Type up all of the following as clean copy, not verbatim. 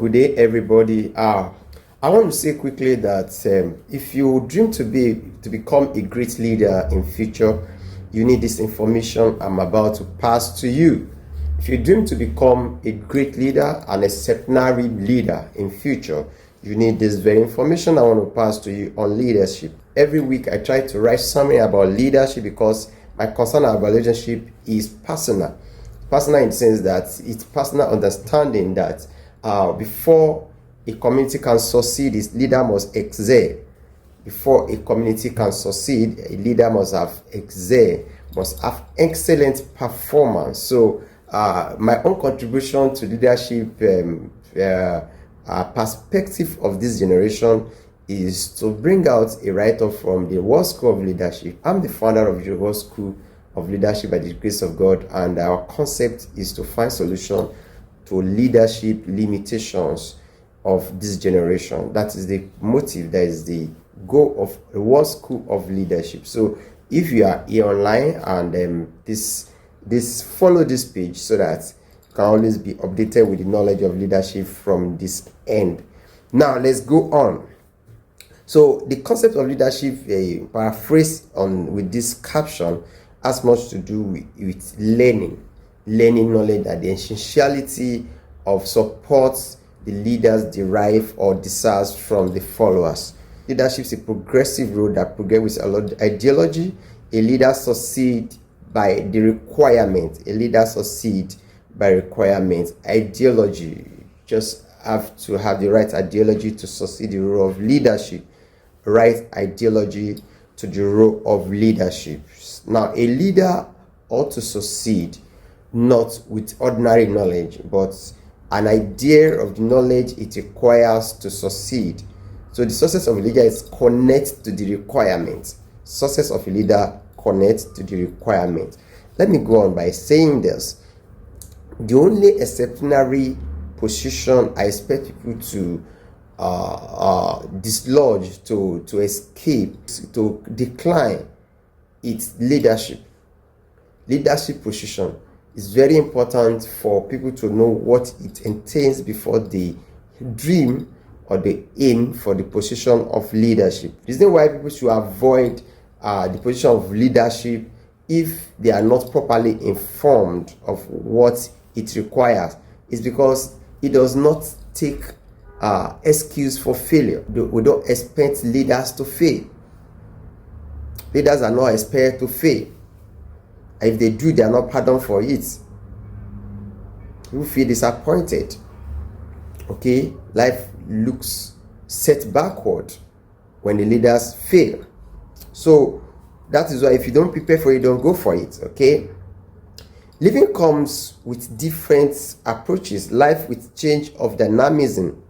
good day, everybody. I want to say quickly that if you dream to become a great leader in future, you need this information I'm about to pass to you. If you dream to become a great leader, an exceptional leader in future, you need this very information I want to pass to you on leadership. Every week I try to write something about leadership because my concern about leadership is personal. Personal in the sense that it's personal understanding that before a community can succeed, its leader must excel. Before a community can succeed, a leader must have excel, must have excellent performance. So my own contribution to leadership perspective of this generation is to bring out a write-up from the World School of Leadership. I'm the founder of the World School of Leadership by the grace of God, and our concept is to find solution to leadership limitations of this generation. That is the motive, that is the goal of the World School of Leadership. So if you are here online and this follow this page so that you can always be updated with the knowledge of leadership from this end. Now let's go on. So the concept of leadership, paraphrase on with this caption, has much to do with learning knowledge, and the essentiality of support the leaders derive or desires from the followers. Leadership is a progressive road that progresses with a lot of ideology. A leader succeeds by the requirement. Ideology, just have to have the right ideology to succeed the role of leadership. Right ideology to the role of leadership. Now, a leader ought to succeed not with ordinary knowledge, but an idea of the knowledge it requires to succeed. So the success of a leader is connect to the requirements. Success of a leader connects to the requirement. Let me go on by saying this. The only exceptionary position I expect people to dislodge, to escape, to decline, it's leadership. Leadership position is very important for people to know what it entails before they dream or they aim for the position of leadership. The reason why people should avoid the position of leadership if they are not properly informed of what it requires is because it does not take excuse for failure. We don't expect leaders to fail. Leaders are not expected to fail. If they do, they are not pardoned for it. You feel disappointed. Okay, life looks set backward when the leaders fail. So that is why if you don't prepare for it, don't go for it. Okay, living comes with different approaches. Life with change of dynamism.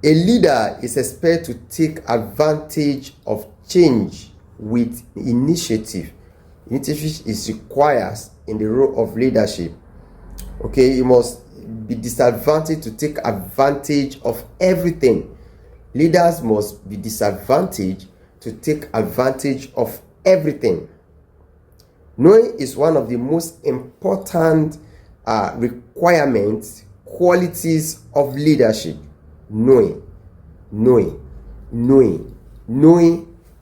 A leader is expected to take advantage of change with initiative. Initiative is required in the role of leadership. Okay, you must be disadvantaged to take advantage of everything. Leaders must be disadvantaged to take advantage of everything. Knowing is one of the most important requirements, qualities of leadership. Knowing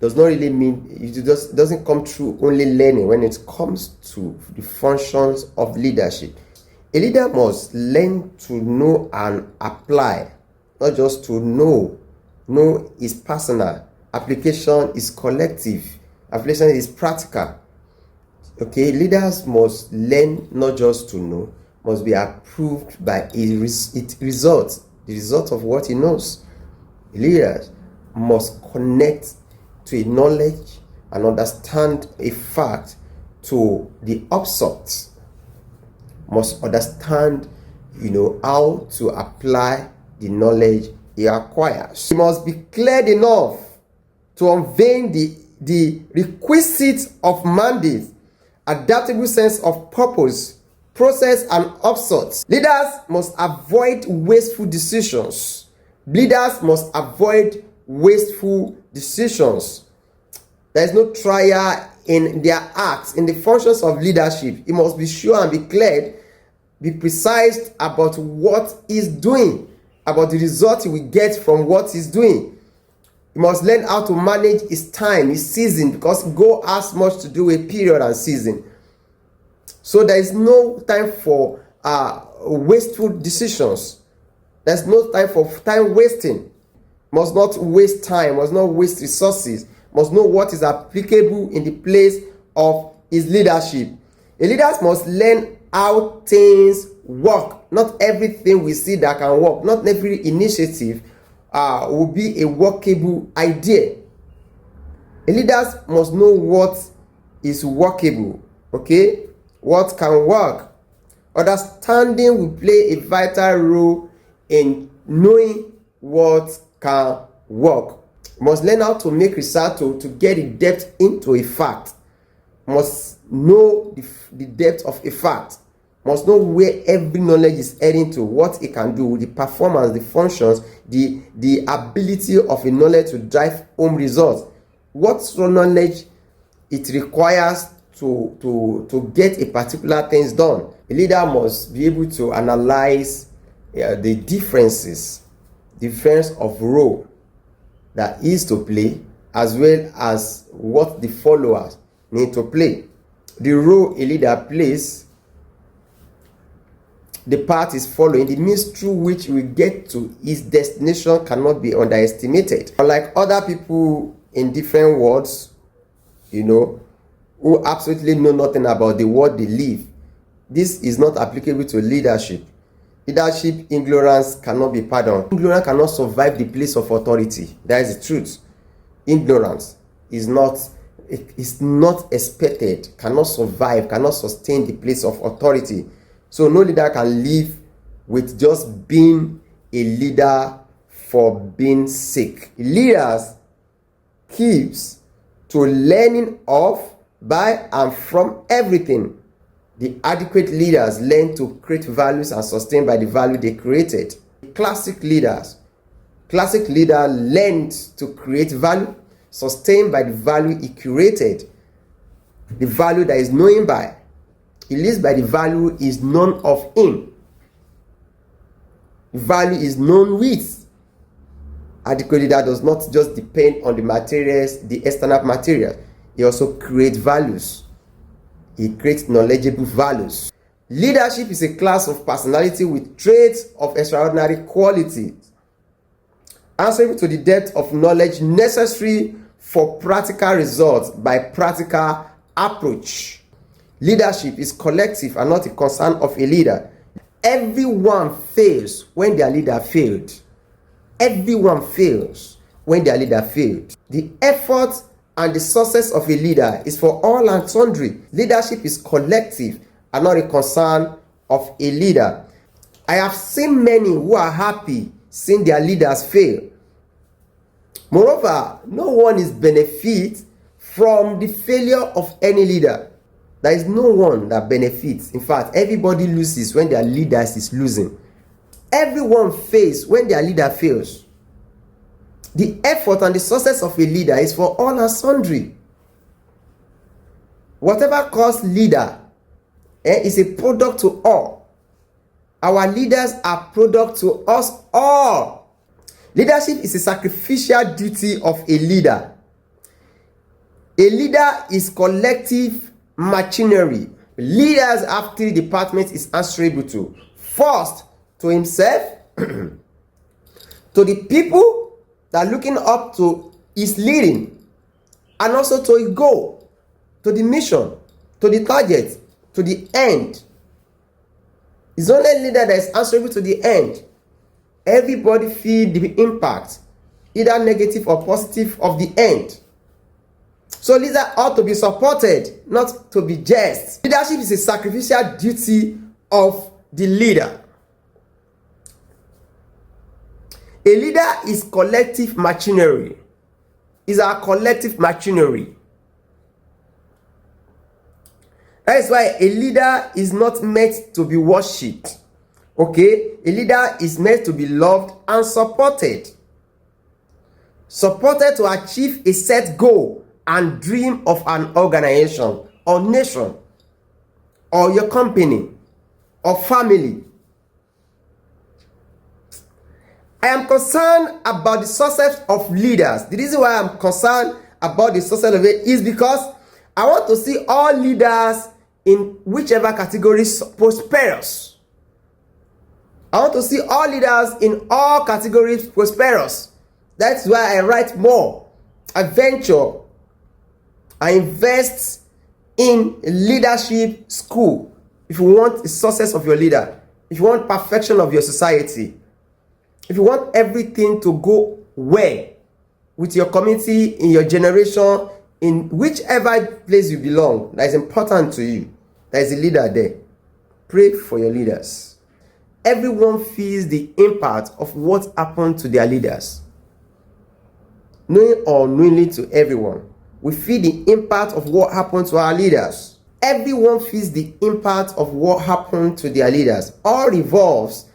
does not really mean it doesn't come through only learning when it comes to the functions of leadership. A leader must learn to know and apply, not just to know. Know is personal, application is collective, application is practical. Okay, leaders must learn not just to know, must be approved by its results, the result of what he knows. Leaders must connect to a knowledge and understand a fact to the upshot. Must understand, how to apply the knowledge he acquires. He must be clear enough to unveil the requisite of mandate, adaptable sense of purpose, process, and upshot. Leaders must avoid wasteful decisions. Leaders must avoid wasteful decisions. There is no trial in their acts, in the functions of leadership. It must be sure and be clear be precise about what he's doing, about the result he will get from what he's doing. He must learn how to manage his time, his season, because goal has much to do with period and season. So there is no time for wasteful decisions. There's no time for time wasting. Must not waste time, must not waste resources, must know what is applicable in the place of his leadership. A leader must learn how things work. Not everything we see that can work. Not every initiative will be a workable idea. A leader must know what is workable, okay? What can work. Understanding will play a vital role in knowing what can work. Must learn how to make research to get the depth into a fact. Must know the depth of a fact. Must know where every knowledge is heading to, what it can do, the performance, the functions, the ability of a knowledge to drive home results. What sort of knowledge it requires to get a particular things done. A leader must be able to analyze the difference of role that is to play, as well as what the followers need to play. The role a leader plays, the path is following, the means through which we get to his destination cannot be underestimated. Unlike other people in different worlds, who absolutely know nothing about the world they live, this is not applicable to leadership. Leadership ignorance cannot be pardoned. Ignorance cannot survive the place of authority. That is the truth. Ignorance is not expected, cannot survive, cannot sustain the place of authority. So no leader can live with just being a leader for being sake. Leaders keeps to learning of, by, and from everything. The adequate leaders learn to create values and sustain by the value they created. Classic leader learned to create value, sustain by the value he curated. The value that is known by. He lives by the value is known of him. The value is known with. Adequate leader does not just depend on the materials, the external materials. He also creates values. He creates knowledgeable values. Leadership is a class of personality with traits of extraordinary quality, answering to the depth of knowledge necessary for practical results by practical approach. Leadership is collective and not a concern of a leader. Everyone fails when their leader failed. Everyone fails when their leader failed. The effort and the success of a leader is for all and sundry. Leadership is collective and not a concern of a leader. I have seen many who are happy seeing their leaders fail. Moreover, no one is benefit from the failure of any leader. There is no one that benefits. In fact, everybody loses when their leaders is losing. Everyone fails when their leader fails. The effort and the success of a leader is for all and sundry. Whatever cause leader is a product to all. Our leaders are product to us all. Leadership is a sacrificial duty of a leader. A leader is collective machinery. Leaders have three departments is answerable to. First, to himself, to the people that are looking up to his leading, and also to his goal, to the mission, to the target, to the end. It's only a leader that is answerable to the end. Everybody feel the impact, either negative or positive, of the end. So leaders ought to be supported, not to be just. Leadership is a sacrificial duty of the leader. A leader is collective machinery. Is our collective machinery. That is why a leader is not meant to be worshipped. Okay? A leader is meant to be loved and supported. Supported to achieve a set goal and dream of an organization or nation or your company. or family. I am concerned about the success of leaders. The reason why I'm concerned about the success of it is because I want to see all leaders in whichever category prosperous. I want to see all leaders in all categories prosperous. That's why I write more. I venture. I invest in leadership school. If you want the success of your leader, if you want perfection of your society, if you want everything to go well with your community, in your generation, in whichever place you belong, that is important to you, there is a leader there. Pray for your leaders. Everyone feels the impact of what happened to their leaders. Knowing or unknowingly to everyone, we feel the impact of what happened to our leaders. Everyone feels the impact of what happened to their leaders. All revolves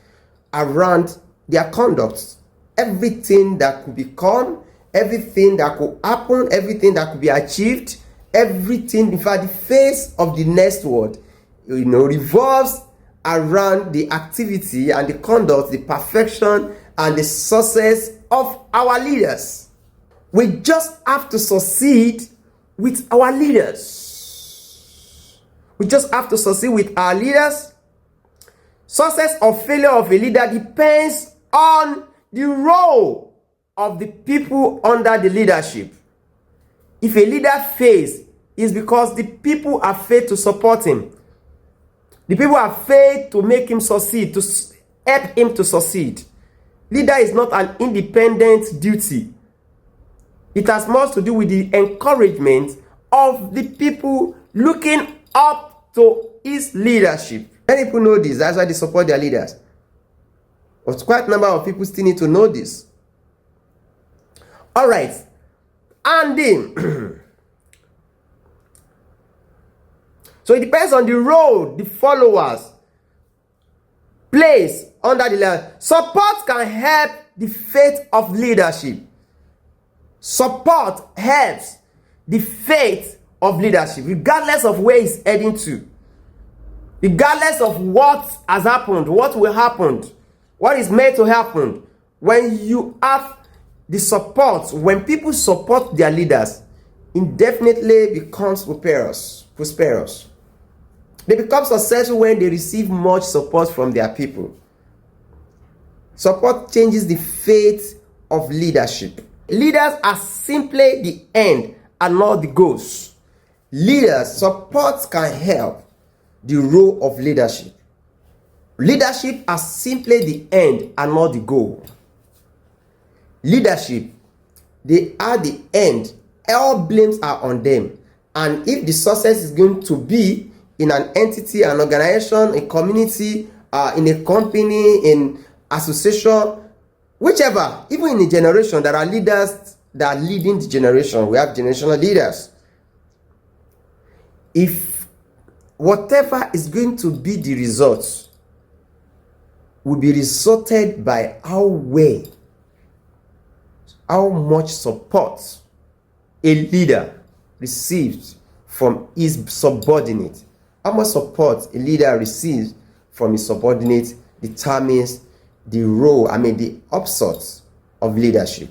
around their conduct. Everything that could become, everything that could happen, everything that could be achieved, everything, in fact, the face of the next world, revolves around the activity and the conduct, the perfection and the success of our leaders. We just have to succeed with our leaders. We just have to succeed with our leaders. Success or failure of a leader depends on the role of the people under the leadership. If a leader fails, it's because the people have failed to support him. The people have failed to make him succeed, to help him to succeed. Leader is not an independent duty. It has more to do with the encouragement of the people looking up to his leadership. Many people know this, that's why they support their leaders. But quite a number of people still need to know this. All right. And then, so it depends on the role the followers place under the leader. Support can help the faith of leadership. Support helps the faith of leadership, regardless of where it's heading to. Regardless of what has happened, what will happen, what is meant to happen. When you have the support, when people support their leaders, it definitely becomes prosperous. They become successful when they receive much support from their people. Support changes the fate of leadership. Leaders are simply the end and not the goals. Leaders, support can help the role of leadership. Leadership are simply the end and not the goal. Leadership, they are the end. All blames are on them. And if the success is going to be in an entity, an organization, a community, in a company, in association, whichever, even in a generation, there are leaders that are leading the generation. We have generational leaders. If whatever is going to be the results will be resulted by how well, how much support a leader receives from his subordinate. How much support a leader receives from his subordinate determines the role, the upshot of leadership.